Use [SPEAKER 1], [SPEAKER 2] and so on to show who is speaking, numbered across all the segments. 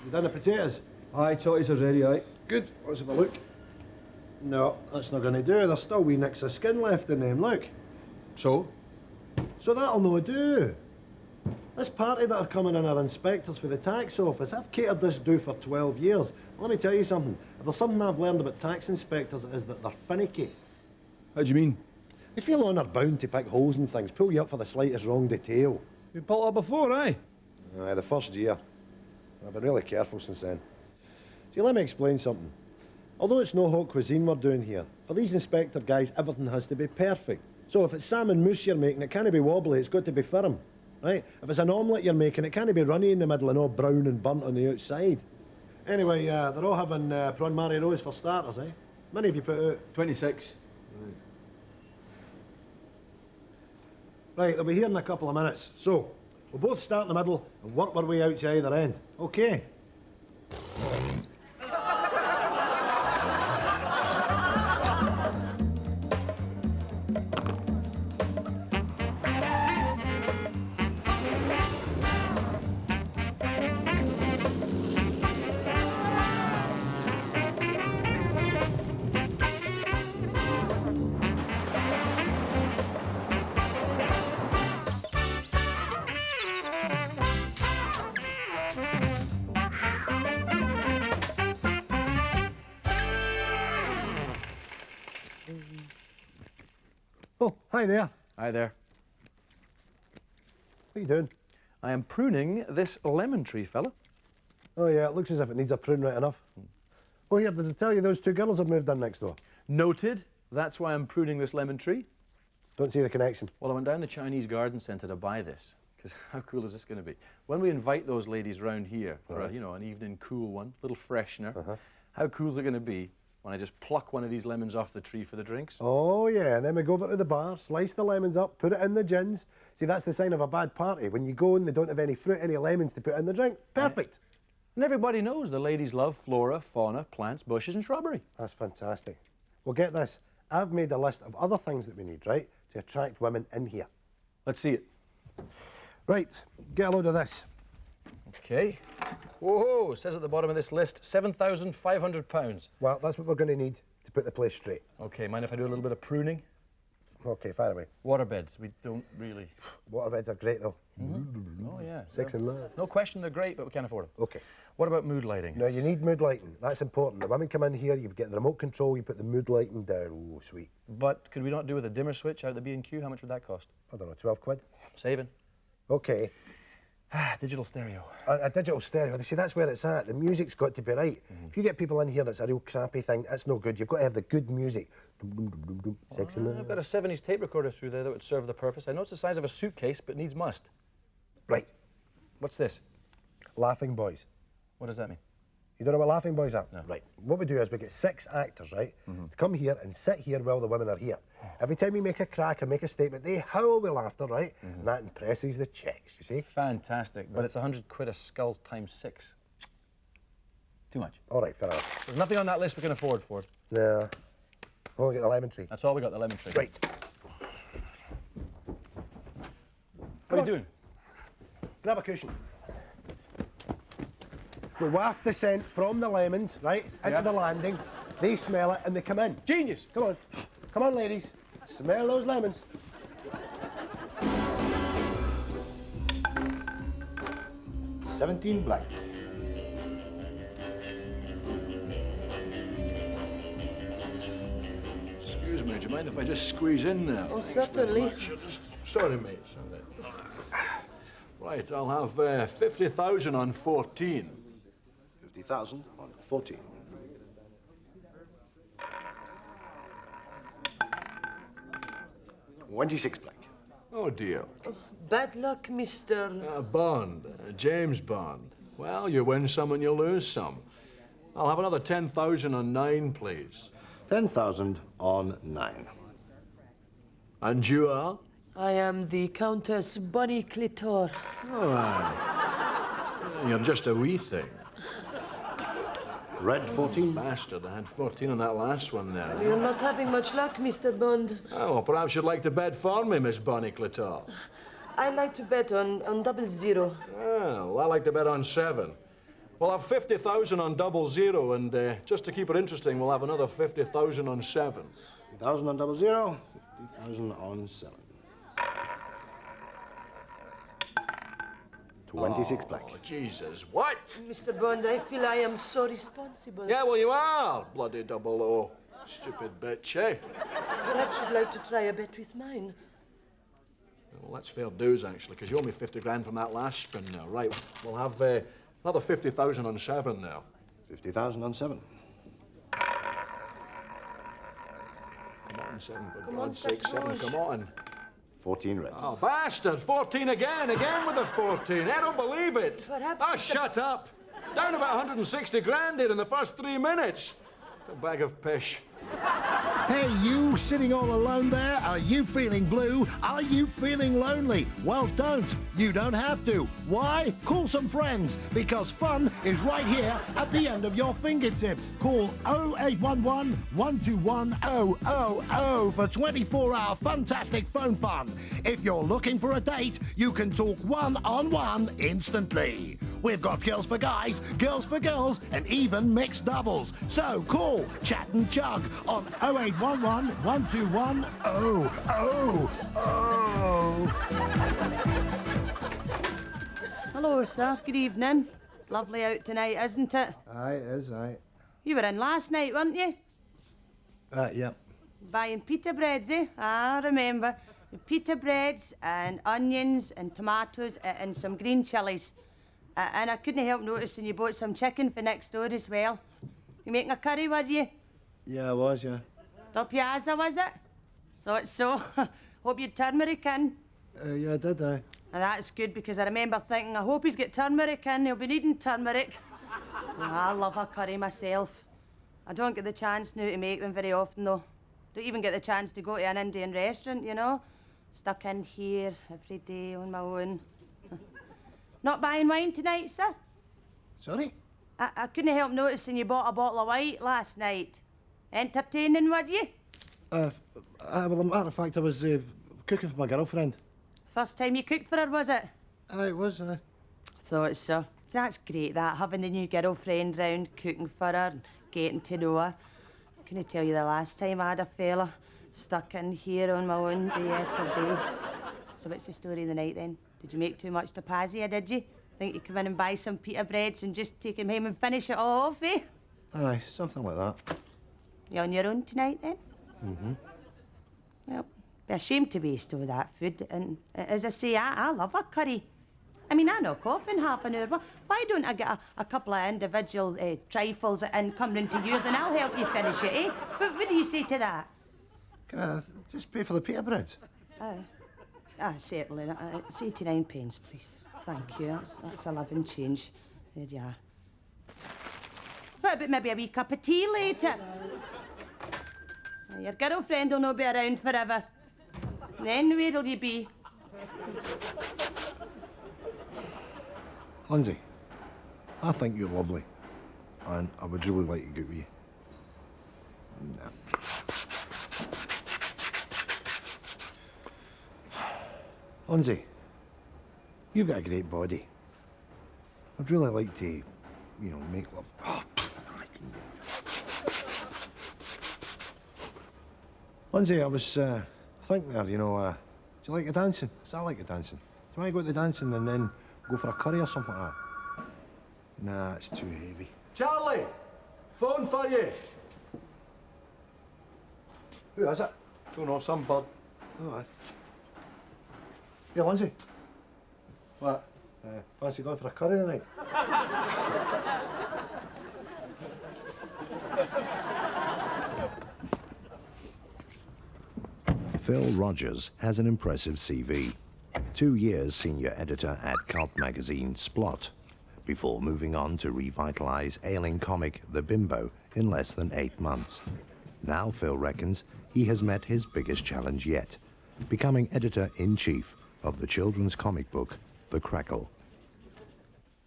[SPEAKER 1] You done the potatoes?
[SPEAKER 2] Aye, totties are ready, aye.
[SPEAKER 1] Good. Let's have a look. No, that's not going to do. There's still wee nicks of skin left in them, look.
[SPEAKER 2] So?
[SPEAKER 1] So that'll no do. This party that are coming in are inspectors for the tax office. I've catered this do for 12 years. Let me tell you something. If there's something I've learned about tax inspectors, it is that they're finicky.
[SPEAKER 2] How do you mean?
[SPEAKER 1] They feel honour bound to pick holes in things, pull you up for the slightest wrong detail.
[SPEAKER 2] You pulled up before, aye?
[SPEAKER 1] Aye, the first year. I've been really careful since then. See, let me explain something. Although it's no hot cuisine we're doing here, for these inspector guys, everything has to be perfect. So if it's salmon mousse you're making, it can't be wobbly, it's got to be firm, right? If it's an omelette you're making, it can't be runny in the middle and all brown and burnt on the outside. Anyway, they're all having prawn mari rose for starters, eh? How many have you put out?
[SPEAKER 2] 26.
[SPEAKER 1] Right, they'll be here in a couple of minutes. So, we'll both start in the middle and work our way out to either end. Okay? Oh, hi there.
[SPEAKER 3] Hi there.
[SPEAKER 1] What are you doing?
[SPEAKER 3] I am pruning this lemon tree, fella.
[SPEAKER 1] Oh yeah, it looks as if it needs a prune right enough. Oh here, did I tell you those two girls have moved in next door?
[SPEAKER 3] Noted. That's why I'm pruning this lemon tree.
[SPEAKER 1] Don't see the connection.
[SPEAKER 3] Well, I went down the Chinese garden centre to buy this, because how cool is this going to be? When we invite those ladies round here for a, you know, an evening cool one, little freshener, how cool is it going to be when I just pluck one of these lemons off the tree for the drinks?
[SPEAKER 1] Oh yeah, and then we go over to the bar, slice the lemons up, put it in the gins. See, that's the sign of a bad party. When you go and they don't have any fruit, any lemons to put in the drink. Perfect.
[SPEAKER 3] And everybody knows the ladies love flora, fauna, plants, bushes and shrubbery.
[SPEAKER 1] That's fantastic. Well, get this. I've made a list of other things that we need, right, to attract women in here.
[SPEAKER 3] Let's see it.
[SPEAKER 1] Right, get a load of this.
[SPEAKER 3] Okay. Whoa, it says at the bottom of this list, £7,500.
[SPEAKER 1] Well, that's what we're going to need to put the place straight.
[SPEAKER 3] Okay, mind if I do a little bit of pruning?
[SPEAKER 1] Okay, fire away.
[SPEAKER 3] Waterbeds, we don't really...
[SPEAKER 1] Waterbeds are great, though.
[SPEAKER 3] Oh, yeah.
[SPEAKER 1] Sex and love.
[SPEAKER 3] No question they're great, but we can't afford them.
[SPEAKER 1] Okay.
[SPEAKER 3] What about mood lighting?
[SPEAKER 1] Now, you need mood lighting. That's important. The women come in here, you get the remote control, you put the mood lighting down. Oh, sweet.
[SPEAKER 3] But could we not do with a dimmer switch out of the B&Q? How much would that cost?
[SPEAKER 1] I don't know, 12 quid?
[SPEAKER 3] Saving.
[SPEAKER 1] Okay.
[SPEAKER 3] Digital stereo.
[SPEAKER 1] A digital stereo. See, that's where it's at. The music's got to be right. If you get people in here that's a real crappy thing, that's no good. You've got to have the good music. Sex and love.
[SPEAKER 3] I've got a 70s tape recorder through there that would serve the purpose. I know it's the size of a suitcase, but needs must.
[SPEAKER 1] Right.
[SPEAKER 3] What's this?
[SPEAKER 1] Laughing Boys.
[SPEAKER 3] What does that mean?
[SPEAKER 1] You don't know what Laughing Boys are?
[SPEAKER 3] No.
[SPEAKER 1] Right. What we do is we get 6 actors, right, to come here and sit here while the women are here. Every time you make a crack or make a statement, they howl with laughter, right? And that impresses the chicks, you see?
[SPEAKER 3] Fantastic, but it's 100 quid a skull times 6. Too much.
[SPEAKER 1] All right, fair enough.
[SPEAKER 3] There's nothing on that list we can afford, Ford.
[SPEAKER 1] Yeah. Only get the lemon tree.
[SPEAKER 3] That's all we got, the lemon tree.
[SPEAKER 1] Right.
[SPEAKER 3] What are you doing?
[SPEAKER 1] Grab a cushion. We waft the scent from the lemons, right, into the landing. They smell it and they come in.
[SPEAKER 3] Genius!
[SPEAKER 1] Come on. Come on, ladies. Smell those lemons. $17 black.
[SPEAKER 4] Excuse me, do you mind if I just squeeze in there?
[SPEAKER 5] Oh, certainly.
[SPEAKER 4] Sorry, mate. Sorry. Right, I'll have 50,000 on 14.
[SPEAKER 1] 50,000 on 14. $26 black.
[SPEAKER 4] Oh, dear.
[SPEAKER 5] Bad luck, Mr.
[SPEAKER 4] Bond, James Bond. Well, you win some and you lose some. I'll have another 10,000 on 9, please.
[SPEAKER 1] 10,000 on 9.
[SPEAKER 4] And you are?
[SPEAKER 5] I am the Countess Bonnie Clitor.
[SPEAKER 4] All right. You're just a wee thing.
[SPEAKER 1] Red 14.
[SPEAKER 4] Bastard, I had 14 on that last one there.
[SPEAKER 5] You're not having much luck, Mr. Bond.
[SPEAKER 4] Oh, well, perhaps you'd like to bet for me, Miss Bonnie Clitor.
[SPEAKER 5] I like to bet on 00.
[SPEAKER 4] Well, I like to bet on 7. We'll have 50,000 on 00, and just to keep it interesting, we'll have another 50,000 on 7.
[SPEAKER 1] 50,000 on 00, 50,000 on 7. 26 black.
[SPEAKER 4] Oh, Jesus, what?
[SPEAKER 5] Mr. Bond, I feel I am so responsible.
[SPEAKER 4] Yeah, well, you are, bloody 00. Stupid bitch, eh?
[SPEAKER 5] Perhaps you'd like to try a bet with mine.
[SPEAKER 4] Well, that's fair dues, actually, because you owe me 50 grand from that last spin now. Right, we'll have another 50,000 on 7 now.
[SPEAKER 1] 50,000 on 7.
[SPEAKER 4] Come on, 7, for
[SPEAKER 5] Come on,
[SPEAKER 4] God's sake, 7,
[SPEAKER 5] Rouge.
[SPEAKER 4] come on.
[SPEAKER 1] 14 red.
[SPEAKER 4] Oh, bastard! 14 again with the 14. I don't believe it.
[SPEAKER 5] Perhaps
[SPEAKER 4] Oh,
[SPEAKER 5] Mr.
[SPEAKER 4] shut up. Down about 160 grand here in the first 3 minutes. A bag of pish.
[SPEAKER 6] Hey, you sitting all alone there? Are you feeling blue? Are you feeling lonely? Well, don't. You don't have to. Why? Call some friends, because fun is right here at the end of your fingertips. Call 0811 121 000 for 24-hour fantastic phone fun. If you're looking for a date, you can talk one-on-one instantly. We've got girls for guys, girls for girls, and even mixed doubles. So call, chat and chug on 0811 121 000.
[SPEAKER 7] Hello, sir. Good evening. It's lovely out tonight, isn't it?
[SPEAKER 1] Aye, it is, aye.
[SPEAKER 7] You were in last night, weren't you?
[SPEAKER 1] Yep.
[SPEAKER 7] Buying pita breads, eh? I remember. Pita breads and onions and tomatoes and some green chilies. And I couldn't help noticing you bought some chicken for next door as well. You making a curry, were you?
[SPEAKER 1] Yeah, I was, yeah.
[SPEAKER 7] Piazza, was it? Thought so. Hope you'd turmeric in.
[SPEAKER 1] Yeah, I did, aye.
[SPEAKER 7] And that's good because I remember thinking, I hope he's got turmeric in. He'll be needing turmeric. Oh, I love a curry myself. I don't get the chance now to make them very often, though. Don't even get the chance to go to an Indian restaurant, you know. Stuck in here every day on my own. Not buying wine tonight, sir?
[SPEAKER 1] Sorry?
[SPEAKER 7] I couldn't help noticing you bought a bottle of white last night. Entertaining, were you?
[SPEAKER 1] Well, as a matter of fact, I was cooking for my girlfriend.
[SPEAKER 7] First time you cooked for her, was it?
[SPEAKER 1] Aye, it was, aye.
[SPEAKER 7] Thought so. That's great, that, having the new girlfriend round, cooking for her, and getting to know her. Couldn't tell you the last time I had a fella stuck in here on my own day after day. So what's the story of the night then? Did you make too much tapazia, did you? Think you come in and buy some pita breads and just take him home and finish it off, eh?
[SPEAKER 1] Aye, something like that.
[SPEAKER 7] You on your own tonight then?
[SPEAKER 1] Mm-hmm.
[SPEAKER 7] Well, be a shame to waste all that food. And as I say, I love a curry. I mean, I knock off in half an hour. Why don't I get a couple of individual trifles and come round to yours and I'll help you finish it, eh? What do you say to that?
[SPEAKER 1] Can I just pay for the pita bread?
[SPEAKER 7] Certainly. It's 89 pence, please. Thank you. That's 11 change. There you are. What about maybe a wee cup of tea later? Your girlfriend will not be around forever. Then where'll you be?
[SPEAKER 1] Lindsay, I think you're lovely, and I would really like to get with you. Nah. Lindsay, you've got a great body. I'd really like to, make love. Oh, Lindsay, I was thinking there, do you like the dancing? 'Cause I like the dancing. Do you want to go to the dancing and then go for a curry or something like that? Nah, it's too heavy.
[SPEAKER 4] Charlie, phone for you.
[SPEAKER 1] Who is it?
[SPEAKER 4] Don't know, some bud.
[SPEAKER 1] Oh, yeah, Lindsay.
[SPEAKER 4] What?
[SPEAKER 1] Fancy going for a curry tonight?
[SPEAKER 8] Phil Rogers has an impressive CV. 2 years senior editor at cult magazine Splot, before moving on to revitalize ailing comic The Bimbo in less than 8 months. Now Phil reckons he has met his biggest challenge yet, becoming editor-in-chief of the children's comic book, The Crackle.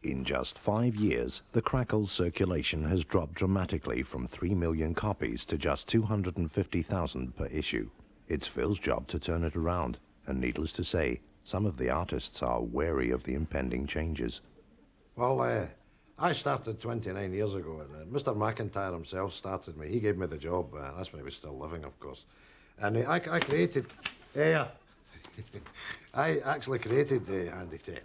[SPEAKER 8] In just 5 years, The Crackle's circulation has dropped dramatically from 3 million copies to just 250,000 per issue. It's Phil's job to turn it around, and needless to say, some of the artists are wary of the impending changes.
[SPEAKER 1] Well, I started 29 years ago. Mr. McIntyre himself started me. He gave me the job. That's when he was still living, of course. And I created... I actually created Handy Ted.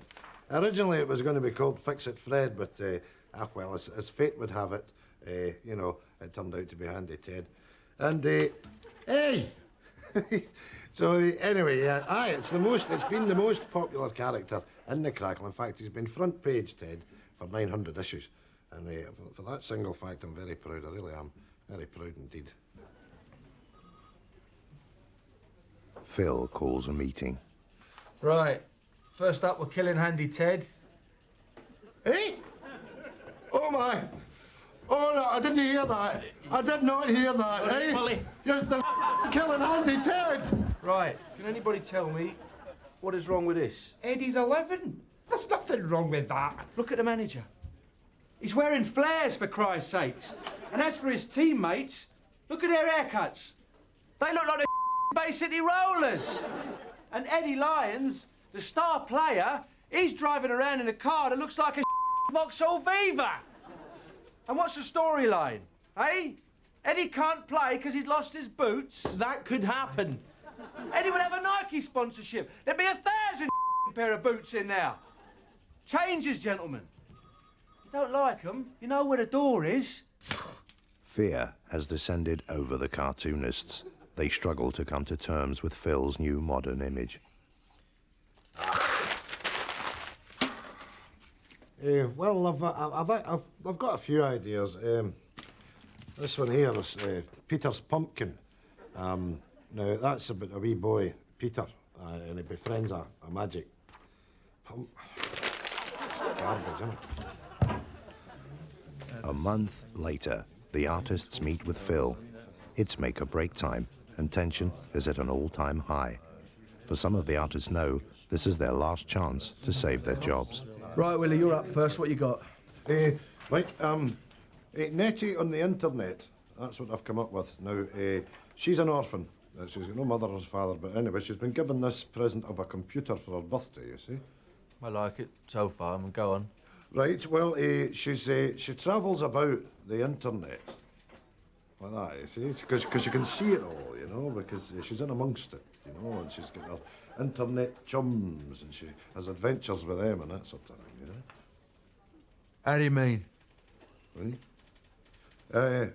[SPEAKER 1] Originally, it was going to be called Fix It Fred, but, well, as fate would have it, you know, it turned out to be Handy Ted. And, hey! So, anyway, it's been the most popular character in the Crackle. In fact, he's been front page Ted for 900 issues. And for that single fact, I'm very proud. I really am. Very proud indeed.
[SPEAKER 8] Phil calls a meeting.
[SPEAKER 2] Right. First up, we're killing Handy Ted.
[SPEAKER 1] Hey! Oh, my! Oh, no, I didn't hear that. I did not hear that, eh?
[SPEAKER 2] Polly.
[SPEAKER 1] You're the killing Handy Ted!
[SPEAKER 2] Right. Can anybody tell me what is wrong with this?
[SPEAKER 9] Eddie's 11. There's nothing wrong with that.
[SPEAKER 2] Look at the manager. He's wearing flares, for Christ's sakes. And as for his teammates, look at their haircuts. They look like the Bay City Rollers. And Eddie Lyons, the star player, he's driving around in a car that looks like a Vauxhall Viva. And what's the storyline, eh? Eddie can't play because he'd lost his boots? That could happen. Eddie would have a Nike sponsorship. There'd be 1,000 pair of boots in there. Changes, gentlemen. You don't like them, you know where the door is.
[SPEAKER 8] Fear has descended over the cartoonists. They struggle to come to terms with Phil's new modern image.
[SPEAKER 1] Well, I've got a few ideas. This one here is Peter's Pumpkin. Now, that's about a wee boy, Peter, and he befriends a magic garbage, isn't it?
[SPEAKER 8] A month later, the artists meet with Phil. It's make or break time, and tension is at an all-time high. For some of the artists know this is their last chance to save their jobs.
[SPEAKER 2] Right, Willie, you're up first. What you got?
[SPEAKER 1] Nettie on the internet. That's what I've come up with. Now, she's an orphan. She's got no mother or father, but anyway, she's been given this present of a computer for her birthday, you see.
[SPEAKER 3] I like it so far. Go on.
[SPEAKER 1] Right, well, she travels about the internet. Like that, you see, because you can see it all, you know, because she's in amongst it, you know, and she's got her internet chums, and she has adventures with them and that sort of thing, you know.
[SPEAKER 2] How do you mean?
[SPEAKER 1] Right?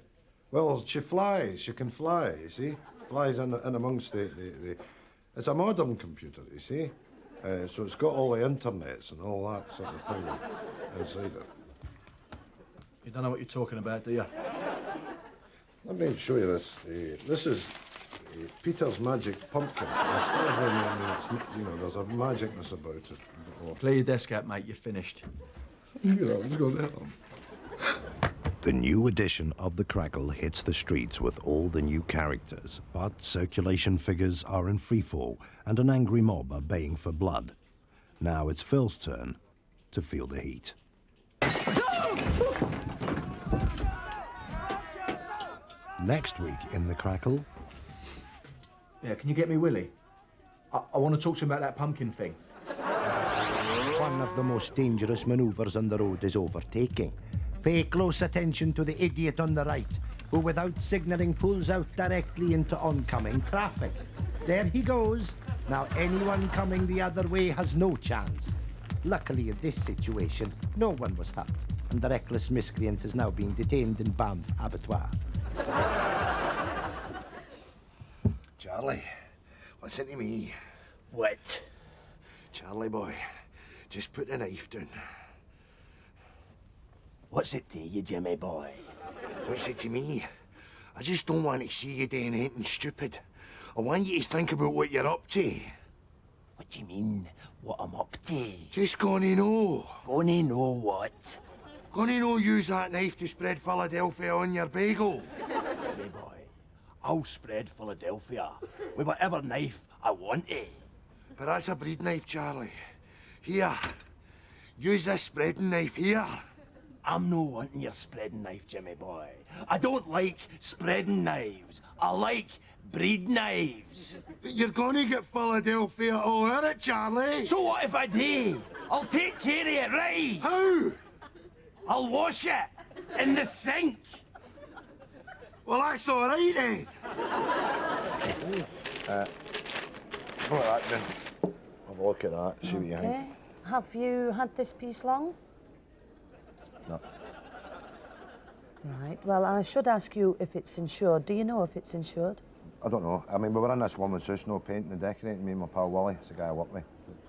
[SPEAKER 1] Well, she flies. She can fly, you see. Flies in amongst the... It's a modern computer, you see. So it's got all the internets and all that sort of thing inside it.
[SPEAKER 2] You don't know what you're talking about, do you?
[SPEAKER 1] Let me show you this. This is Peter's Magic Pumpkin. You know, there's a magicness about it. Oh.
[SPEAKER 2] Clear your desk out, mate. You're finished.
[SPEAKER 1] Let's go there.
[SPEAKER 8] The new edition of The Crackle hits the streets with all the new characters, but circulation figures are in freefall and an angry mob are baying for blood. Now it's Phil's turn to feel the heat. Next week in The Crackle...
[SPEAKER 2] Yeah, can you get me Willie? I want to talk to him about that pumpkin thing.
[SPEAKER 6] One of the most dangerous manoeuvres on the road is overtaking. Pay close attention to the idiot on the right, who without signalling pulls out directly into oncoming traffic. There he goes. Now anyone coming the other way has no chance. Luckily in this situation, no one was hurt, and the reckless miscreant is now being detained in Banff Abattoir.
[SPEAKER 1] Charlie, listen to me.
[SPEAKER 6] What?
[SPEAKER 1] Charlie boy, just put the knife down.
[SPEAKER 6] What's it to you, Jimmy boy?
[SPEAKER 1] What's it to me? I just don't want to see you doing anything stupid. I want you to think about what you're up to.
[SPEAKER 6] What do you mean, what I'm up to?
[SPEAKER 1] Just gonna know.
[SPEAKER 6] Gonna know what?
[SPEAKER 1] Gonna know use that knife to spread Philadelphia on your bagel.
[SPEAKER 6] Jimmy boy, I'll spread Philadelphia with whatever knife I want to.
[SPEAKER 1] But that's a breed knife, Charlie. Here, use this spreading knife here.
[SPEAKER 6] I'm no wanting your spreading knife, Jimmy boy. I don't like spreading knives. I like breed knives.
[SPEAKER 1] You're gonna get Philadelphia all in it, Charlie.
[SPEAKER 6] So what if I do? I'll take care of it, right?
[SPEAKER 1] How?
[SPEAKER 2] I'll wash it in the sink.
[SPEAKER 6] Well, that's all right, eh?
[SPEAKER 1] What that then? Have a look at that, see what you think.
[SPEAKER 7] Okay. Have you had this piece long?
[SPEAKER 1] No.
[SPEAKER 7] Right. Well, I should ask you if it's insured. Do you know if it's insured?
[SPEAKER 1] I don't know. I mean, we were in this woman's house, no painting and decorating, me and my pal Willie, it's a guy I work with,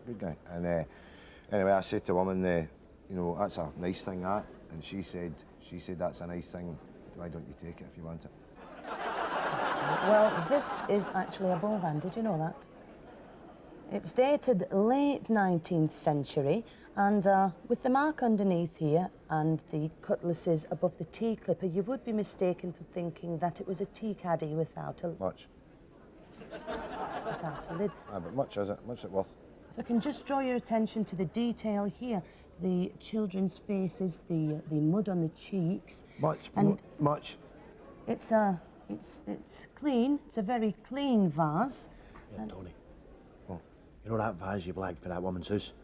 [SPEAKER 1] good guy. And anyway, I said to the woman, you know, that's a nice thing, that. And she said, that's a nice thing. Why don't you take it if you want it?
[SPEAKER 7] Well, this is actually a Bovan. Did you know that? It's dated late 19th century, and with the mark underneath here and the cutlasses above the tea clipper, you would be mistaken for thinking that it was a tea caddy without a...
[SPEAKER 1] Much.
[SPEAKER 7] Without a lid.
[SPEAKER 1] But much is it? Much is it worth?
[SPEAKER 7] If I can just draw your attention to the detail here, the children's faces, the mud on the cheeks.
[SPEAKER 1] Much.
[SPEAKER 7] And
[SPEAKER 1] much.
[SPEAKER 7] it's clean. It's a very clean vase.
[SPEAKER 10] Yeah, Tony.
[SPEAKER 1] What?
[SPEAKER 10] You know that vase you blagged for that woman's house?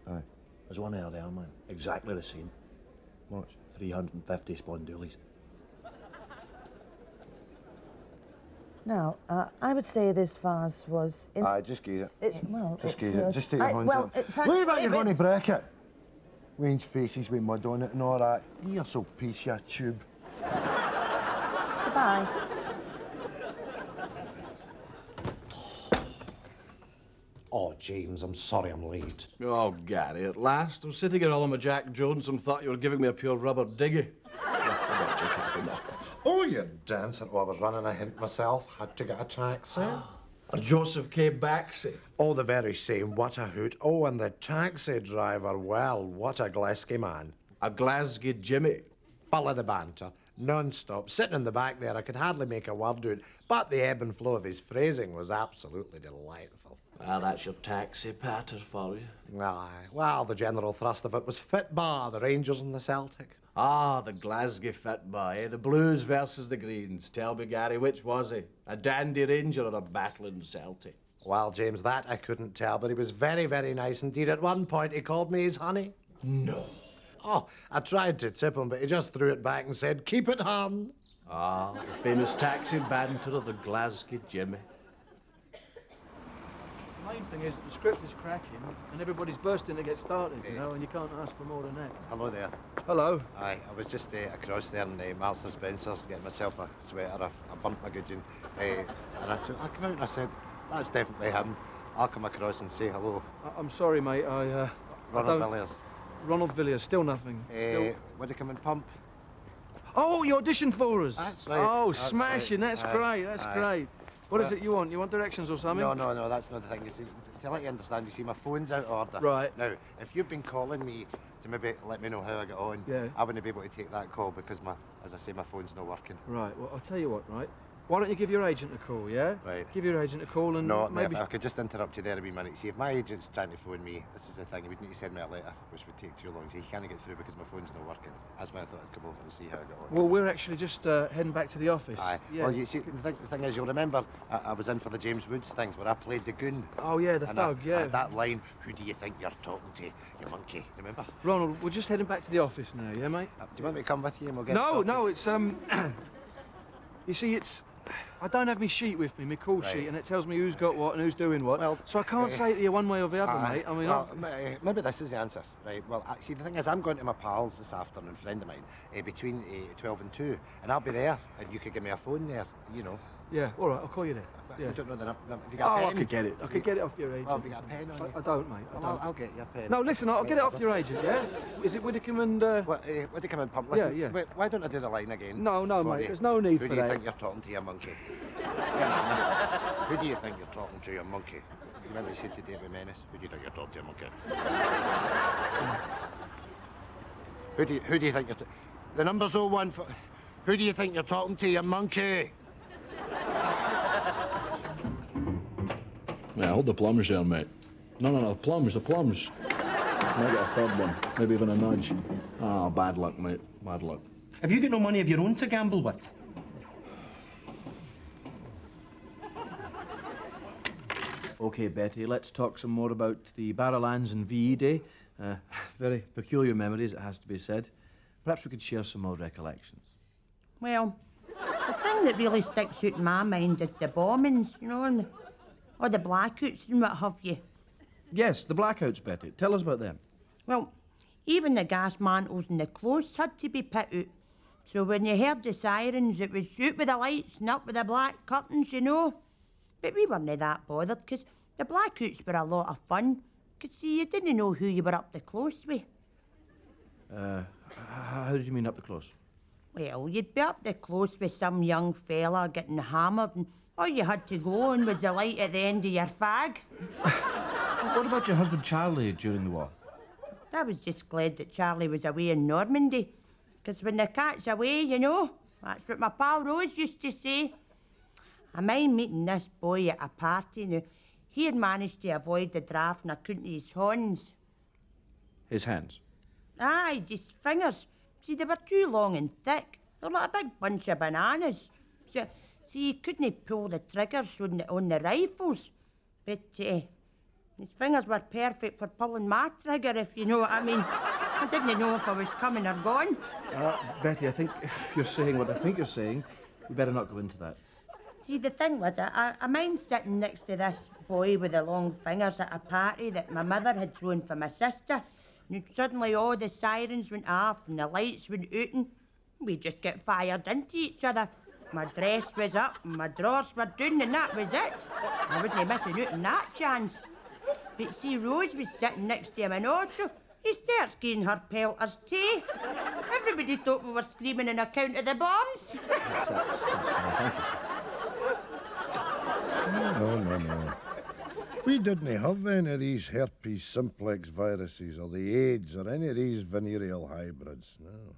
[SPEAKER 1] Aye.
[SPEAKER 10] There's one out there, man. Exactly the same.
[SPEAKER 1] Much.
[SPEAKER 10] 350 spondoolies.
[SPEAKER 7] Now, I would say this vase was in...
[SPEAKER 1] Just gaze it.
[SPEAKER 7] It's, well,
[SPEAKER 1] Just
[SPEAKER 7] it's
[SPEAKER 1] gaze it.
[SPEAKER 7] worth-
[SPEAKER 1] Just take your hands
[SPEAKER 7] well,
[SPEAKER 1] out.
[SPEAKER 7] it's
[SPEAKER 1] Leave it,
[SPEAKER 7] actually-
[SPEAKER 1] you're going to break it. Wayne's faces with mud on it and all that. You're so piece, you tube.
[SPEAKER 7] Goodbye.
[SPEAKER 6] Oh, James, I'm sorry I'm late.
[SPEAKER 4] Oh, Gary, at last. I'm sitting here all on my Jack Jones and thought you were giving me a pure rubber diggy.
[SPEAKER 6] Oh, you dancer. Oh, I was running a hint myself. Had to get a taxi.
[SPEAKER 4] A Joseph K. Baxi.
[SPEAKER 6] Oh, the very same. What a hoot. Oh, and the taxi driver. Well, what a Glasgow man.
[SPEAKER 4] A Glasgow Jimmy.
[SPEAKER 6] Full of the banter. Non-stop. Sitting in the back there, I could hardly make a word out. But the ebb and flow of his phrasing was absolutely delightful.
[SPEAKER 4] Well, that's your taxi patter for you.
[SPEAKER 6] Aye. Well, the general thrust of it was fit bar, the Rangers and the Celtic.
[SPEAKER 4] Ah, the Glasgow fit boy, the Blues versus the Greens. Tell me, Gary, which was he? A dandy Ranger or a battling Celtic?
[SPEAKER 6] Well, James, that I couldn't tell, but he was very, very nice indeed. At one point, he called me his honey.
[SPEAKER 4] No.
[SPEAKER 6] Oh, I tried to tip him, but he just threw it back and said, keep it, hon.
[SPEAKER 4] Ah, the famous taxi banter of the Glasgow Jimmy.
[SPEAKER 2] The main thing is that the script is cracking and everybody's bursting to get started, you know, and you can't ask for more than that.
[SPEAKER 1] Hello there.
[SPEAKER 2] Hello.
[SPEAKER 1] Aye, I was just across there in Marks and Spencer's getting myself a sweater. I burnt my gudgeon. And I came out and I said, that's definitely him. I'll come across and say hello.
[SPEAKER 2] I'm sorry, mate. I
[SPEAKER 1] Ronald
[SPEAKER 2] don't...
[SPEAKER 1] Villiers.
[SPEAKER 2] Ronald Villiers, still nothing. Still...
[SPEAKER 1] Would he come and pump?
[SPEAKER 2] Oh, you auditioned for us.
[SPEAKER 1] That's right.
[SPEAKER 2] Oh,
[SPEAKER 1] That's
[SPEAKER 2] smashing.
[SPEAKER 1] right.
[SPEAKER 2] That's
[SPEAKER 1] Aye,
[SPEAKER 2] great. That's
[SPEAKER 1] aye.
[SPEAKER 2] great. What is it you want? You want directions or something?
[SPEAKER 1] No, that's not the thing. You see, to let you understand, you see, my phone's out of order.
[SPEAKER 2] Right.
[SPEAKER 1] Now, if you've been calling me to maybe let me know how I get on,
[SPEAKER 2] Yeah.
[SPEAKER 1] I wouldn't be able to take that call because as I say, my phone's not working.
[SPEAKER 2] Right. Well, I'll tell you what. Right. Why don't you give your agent a call? Yeah.
[SPEAKER 1] Right.
[SPEAKER 2] Give your agent a call and
[SPEAKER 1] No,
[SPEAKER 2] maybe.
[SPEAKER 1] if I could just interrupt you there a wee minute. See, if my agent's trying to phone me, this is the thing, he would need to send me a letter, which would take too long. See, he can't get through because my phone's not working. That's why I thought I'd come over and see how I got on.
[SPEAKER 2] Well, we're actually just heading back to the office.
[SPEAKER 1] Aye.
[SPEAKER 2] Yeah.
[SPEAKER 1] Well, you see, the thing is, you'll remember I was in for the James Woods things where I played the goon.
[SPEAKER 2] Oh yeah, the
[SPEAKER 1] And
[SPEAKER 2] thug. Yeah.
[SPEAKER 1] that line, who do you think you're talking to, you monkey? Remember?
[SPEAKER 2] Ronald, we're just heading back to the office now. Yeah, mate.
[SPEAKER 1] Do you want me to come with you and we'll get
[SPEAKER 2] No,
[SPEAKER 1] sorted?
[SPEAKER 2] no, it's You see, I don't have my sheet with me, my call
[SPEAKER 1] Right.
[SPEAKER 2] sheet, and it tells me who's got what and who's doing what.
[SPEAKER 1] Well,
[SPEAKER 2] so I can't say it to you one way or the other,
[SPEAKER 1] Aye.
[SPEAKER 2] mate. I mean,
[SPEAKER 1] Well, maybe this is the answer, right? Well, see, the thing is, I'm going to my pals this afternoon, friend of mine, between 12 and 2, and I'll be there, and you could give me a phone there, you know.
[SPEAKER 2] yeah, all right, I'll call you there.
[SPEAKER 1] But
[SPEAKER 2] Yeah.
[SPEAKER 1] I don't know the number. Have you got a
[SPEAKER 2] Oh,
[SPEAKER 1] pen?
[SPEAKER 2] I could get it. I could get it off your agent.
[SPEAKER 1] Well, have you got a pen on you?
[SPEAKER 2] I don't, mate. I
[SPEAKER 1] Well,
[SPEAKER 2] don't.
[SPEAKER 1] I'll get you a pen.
[SPEAKER 2] No, listen, I'll get it off your agent, yeah? Is it Widdicombe and...
[SPEAKER 1] What, would you come and pump? Listen,
[SPEAKER 2] yeah.
[SPEAKER 1] Wait, why don't I do the line again?
[SPEAKER 2] No,
[SPEAKER 1] for
[SPEAKER 2] mate,
[SPEAKER 1] you?
[SPEAKER 2] there's no need
[SPEAKER 1] Who
[SPEAKER 2] for
[SPEAKER 1] do you
[SPEAKER 2] that.
[SPEAKER 1] think you're talking to, you monkey? Yeah, who do you think you're talking to, you monkey? You remember you said to David Menace, who do you think you're talking to, you monkey? who do you think you're the number's 01 for... Who do you think you're talking to, you monkey?
[SPEAKER 4] Yeah, hold the plums there, mate. No, the plums. Might get a third one, maybe even a nudge. Ah, bad luck, mate, bad luck.
[SPEAKER 9] Have you got no money of your own to gamble with?
[SPEAKER 2] OK, Betty, let's talk some more about the Barrowlands and VE Day. Very peculiar memories, it has to be said. Perhaps we could share some old recollections.
[SPEAKER 7] Well, the thing that really sticks out in my mind is the bombings, you know, and all the blackouts and what have you.
[SPEAKER 2] Yes, the blackouts, Betty. Tell us about them.
[SPEAKER 7] Well, even the gas mantles and the clothes had to be put out. So when you heard the sirens, it was shoot with the lights and up with the black curtains, you know. But we weren't that bothered, because the blackouts were a lot of fun. Because, see, you didn't know who you were up the close with.
[SPEAKER 2] How did you mean up the close?
[SPEAKER 7] Well, you'd be up the close with some young fella getting hammered, and all you had to go on was the light at the end of your fag.
[SPEAKER 2] What about your husband Charlie during the war?
[SPEAKER 7] I was just glad that Charlie was away in Normandy. Because when the cat's away, you know, that's what my pal Rose used to say. I mind meeting this boy at a party. Now, he had managed to avoid the draft and I couldn't his horns.
[SPEAKER 2] His hands?
[SPEAKER 7] Aye, just fingers. See, they were too long and thick. They're like a big bunch of bananas. So, see, he couldn't pull the triggers on the rifles. But his fingers were perfect for pulling my trigger, if you know what I mean. I didn't know if I was coming or going.
[SPEAKER 2] Betty, I think if you're saying what I think you're saying, we better not go into that.
[SPEAKER 7] See, the thing was, I mind sitting next to this boy with the long fingers at a party that my mother had thrown for my sister. And suddenly all the sirens went off and the lights went out and we just got fired into each other. My dress was up and my drawers were down and that was it. I wasn't missing out on that chance. But see, Rose was sitting next to him and also he starts getting her pelters too. Everybody thought we were screaming on account of the bombs.
[SPEAKER 2] That's fine, thank you.
[SPEAKER 6] No. We didn't have any of these herpes simplex viruses or the AIDS or any of these venereal hybrids, no.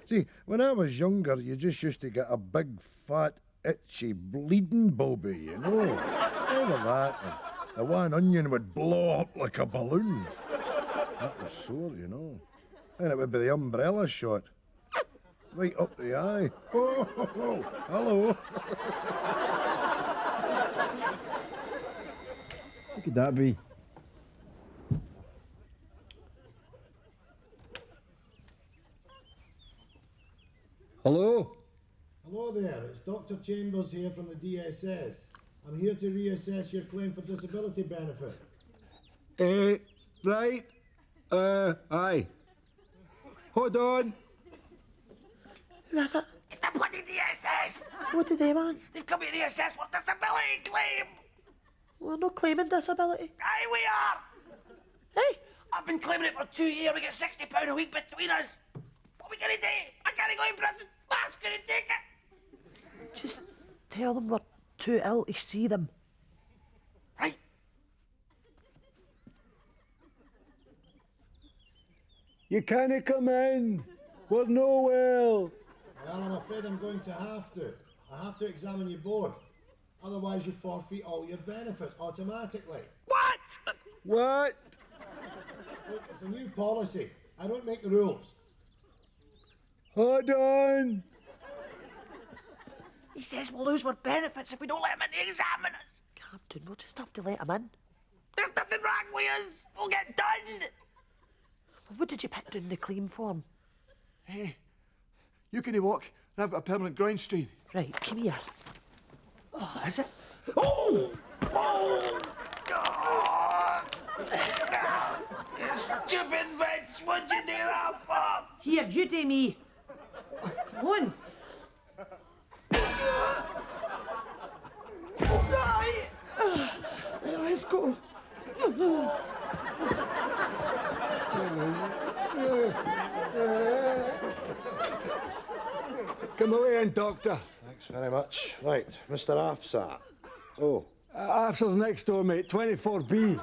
[SPEAKER 6] See, when I was younger, you just used to get a big, fat, itchy, bleeding bobby, you know. Either that, or the one onion would blow up like a balloon. That was sore, you know. And it would be the umbrella shot. Right up the eye. Oh, hello.
[SPEAKER 2] What could that be? Hello?
[SPEAKER 1] Hello there, it's Dr. Chambers here from the DSS. I'm here to reassess your claim for disability benefit.
[SPEAKER 2] Right. Aye. Hold on.
[SPEAKER 5] Who is it?
[SPEAKER 11] It's the bloody DSS!
[SPEAKER 5] What do they want?
[SPEAKER 11] They've come here to assess our disability claim!
[SPEAKER 5] We're not claiming disability.
[SPEAKER 11] Aye, we are!
[SPEAKER 5] Hey!
[SPEAKER 11] I've been claiming it for 2 years. We get £60 a week between us. What are we gonna do? I can't go in prison. Mark's gonna take it.
[SPEAKER 5] Just tell them we're too ill to see them.
[SPEAKER 11] Right.
[SPEAKER 4] You can't come in. We're no well.
[SPEAKER 1] Well, I'm afraid I'm going to have to. I have to examine you both. Otherwise, you forfeit all your benefits automatically.
[SPEAKER 11] What?
[SPEAKER 4] What?
[SPEAKER 1] Look, it's a new policy. I don't make the rules.
[SPEAKER 4] Hold on.
[SPEAKER 11] He says we'll lose our benefits if we don't let him in to examine us.
[SPEAKER 5] Captain, we'll just have to let him in.
[SPEAKER 11] There's nothing wrong with us. We'll get done.
[SPEAKER 5] Well, what did you put down the claim form?
[SPEAKER 4] Hey, you can walk, and I've got a permanent groin strain.
[SPEAKER 5] Right, come here.
[SPEAKER 11] Oh, is it? Oh! Oh! Oh! You stupid bitch! What'd you do that for?
[SPEAKER 7] Here, you do me. Come on.
[SPEAKER 5] Let's go.
[SPEAKER 4] Come away in, Doctor.
[SPEAKER 1] Thanks very much. Right, Mr. Afsar. Oh.
[SPEAKER 4] After's next door, mate. 24B.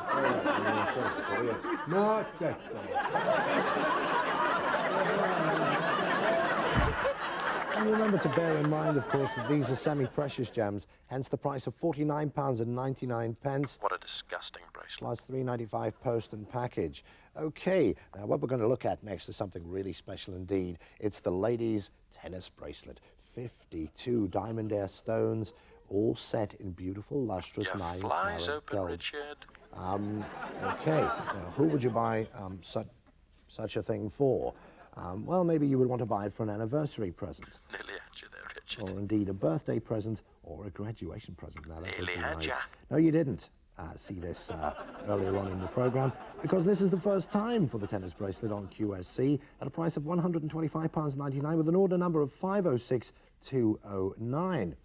[SPEAKER 4] Not it.
[SPEAKER 1] And remember to bear in mind, of course, that these are semi-precious gems, hence the price of £49.99.
[SPEAKER 3] What a disgusting bracelet.
[SPEAKER 1] Plus £3.95 post and package. Okay, now what we're going to look at next is something really special indeed. It's the ladies' tennis bracelet. 52 diamond air stones, all set in beautiful, lustrous 9-carat gold.
[SPEAKER 3] Richard.
[SPEAKER 1] Okay, now who would you buy such a thing for?
[SPEAKER 8] Well, maybe you would want to buy it for an anniversary present.
[SPEAKER 3] Nearly had you there, Richard.
[SPEAKER 8] Or indeed a birthday present or a graduation present. Now, that would
[SPEAKER 3] Nearly
[SPEAKER 8] be
[SPEAKER 3] had
[SPEAKER 8] nice.
[SPEAKER 3] ya.
[SPEAKER 8] No, you didn't see this earlier on in the programme, because this is the first time for the tennis bracelet on QSC at a price of £125.99 with an order number of 506209.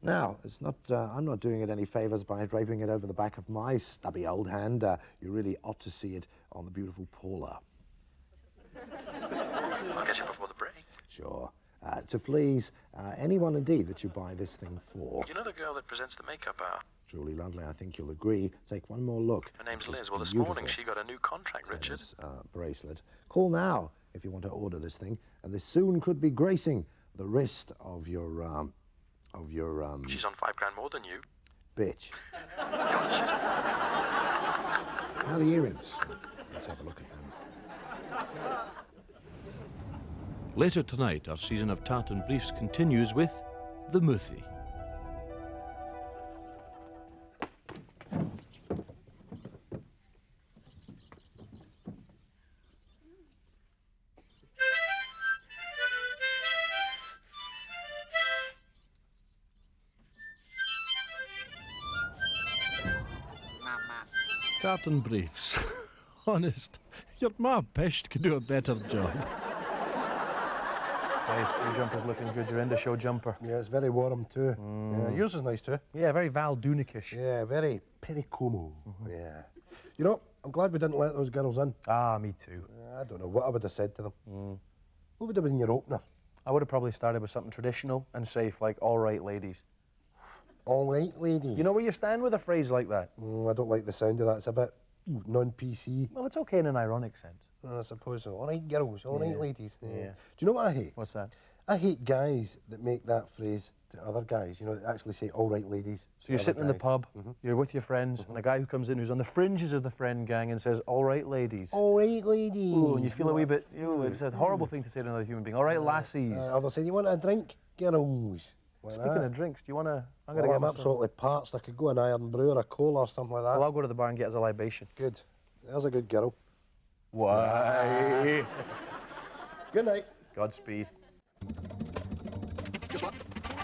[SPEAKER 8] Now, it's not, I'm not doing it any favours by draping it over the back of my stubby old hand. You really ought to see it on the beautiful Paula.
[SPEAKER 3] I'll get you before the break.
[SPEAKER 8] Sure. To please anyone indeed that you buy this thing for.
[SPEAKER 3] You know the girl that presents the makeup hour?
[SPEAKER 8] Truly lovely, I think you'll agree. Take one more look.
[SPEAKER 3] Her name's
[SPEAKER 8] at
[SPEAKER 3] Liz. Well, this
[SPEAKER 8] beautiful
[SPEAKER 3] morning she got a new contract, Richard.
[SPEAKER 8] tennis, bracelet. Call now if you want to order this thing, and this soon could be gracing the wrist of your
[SPEAKER 3] She's on £5 more than you.
[SPEAKER 8] bitch. Now the earrings. Let's have a look at them.
[SPEAKER 4] Later tonight, our season of Tartan Briefs continues with The Muthi. Tartan Briefs. Honest, your ma Pest could do a better job.
[SPEAKER 3] Hey, your jumper's looking good. Your end-of-show jumper.
[SPEAKER 1] Yeah, it's very warm too. Yeah, yours is nice too.
[SPEAKER 3] Yeah, very Val Dunikish.
[SPEAKER 1] Yeah, very pericomo. Yeah. You know, I'm glad we didn't let those girls in.
[SPEAKER 3] Ah, me too.
[SPEAKER 1] I don't know what I would have said to them. What would have been your opener?
[SPEAKER 3] I would have probably started with something traditional and safe, like "All right, ladies."
[SPEAKER 1] All right, ladies.
[SPEAKER 3] You know where you stand with a phrase like that?
[SPEAKER 1] I don't like the sound of that. It's a bit non-PC.
[SPEAKER 3] Well, it's okay in an ironic sense.
[SPEAKER 1] I suppose so. All right, girls. All right, ladies.
[SPEAKER 3] Yeah.
[SPEAKER 1] Do you know what I hate?
[SPEAKER 3] What's that?
[SPEAKER 1] I hate guys that make that phrase to other guys. You know, that actually say "all right, ladies."
[SPEAKER 3] So you're
[SPEAKER 1] to
[SPEAKER 3] sitting in
[SPEAKER 1] other
[SPEAKER 3] the
[SPEAKER 1] guys.
[SPEAKER 3] pub, you're with your friends, and a guy who comes in who's on the fringes of the friend gang and says, "All right, ladies."
[SPEAKER 1] All right, ladies.
[SPEAKER 3] Ooh, and you feel a wee bit, it's a horrible thing to say to another human being. "All right, lassies."
[SPEAKER 1] Or they'll say, "You want a drink, girls?" Like
[SPEAKER 3] Speaking
[SPEAKER 1] that.
[SPEAKER 3] of drinks, do you want to... I'm
[SPEAKER 1] Well,
[SPEAKER 3] going to
[SPEAKER 1] I'm
[SPEAKER 3] get
[SPEAKER 1] absolutely parched. I could go an Iron Brew or a Cola or something like that.
[SPEAKER 3] Well, I'll go to the bar and get us a libation.
[SPEAKER 1] Good. There's a good girl.
[SPEAKER 3] Why?
[SPEAKER 1] Good night.
[SPEAKER 3] Godspeed.
[SPEAKER 12] Guess what?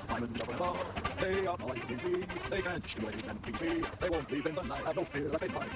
[SPEAKER 12] I'm in the bar. They are like me. They can wait and beat me. They won't leave in the night. Have no fear that they fight.